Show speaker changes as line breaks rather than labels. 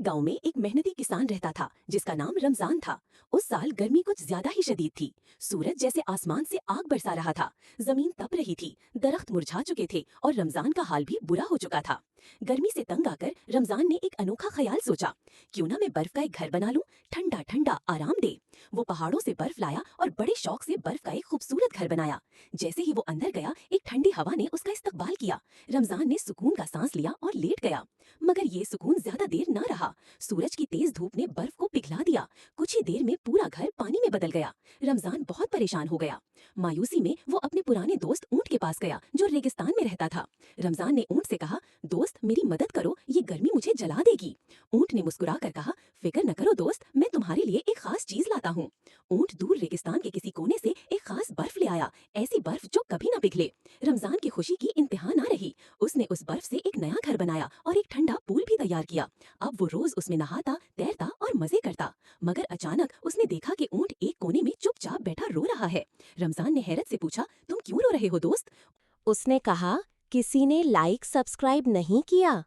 गांव में एक मेहनती किसान रहता था जिसका नाम रमजान था। उस साल गर्मी कुछ ज्यादा ही शदीद थी। सूरज जैसे आसमान से आग बरसा रहा था। जमीन तप रही थी, दरख्त मुरझा चुके थे और रमजान का हाल भी बुरा हो चुका था। गर्मी से तंग आकर रमजान ने एक अनोखा ख्याल सोचा, क्यों ना मैं बर्फ का एक घर बना लूं, ठंडा ठंडा आराम दे। वो पहाड़ों से बर्फ लाया और बड़े शौक से बर्फ का एक खूबसूरत घर बनाया। जैसे ही वो अंदर गया, एक ठंडी हवा ने उसका इस्तकबाल किया। रमजान ने सुकून का सांस लिया और लेट गया। मगर ये सुकून ज्यादा देर न रहा। सूरज की तेज धूप ने बर्फ को पिघला दिया। कुछ ही देर में पूरा घर पानी में बदल गया। रमजान बहुत परेशान हो गया। मायूसी में वो अपने पुराने दोस्त ऊंट के पास गया जो रेगिस्तान में रहता था। रमजान ने ऊंट से कहा, दोस्त मेरी मदद करो, ये गर्मी मुझे जला देगी। ऊंट ने मुस्कुरा कर कहा, फिक्र न करो दोस्त, मैं तुम्हारे लिए एक खास चीज लाता हूँ। ऊंट दूर रेगिस्तान के किसी कोने से एक खास बर्फ ले आया, ऐसी बर्फ जो कभी न पिघले। रमजान की खुशी की इंतहा न रही। उसने उस बर्फ से एक नया घर बनाया और एक ठंडा पूल भी तैयार किया। अब वो रोज उसमें नहाता, तैरता और मजे करता। मगर अचानक उसने देखा कि ऊंट एक कोने में चुपचाप बैठा रो रहा है। रमजान ने हैरत से पूछा, तुम क्यों रो रहे हो दोस्त?
उसने कहा, किसी ने लाइक सब्सक्राइब नहीं किया।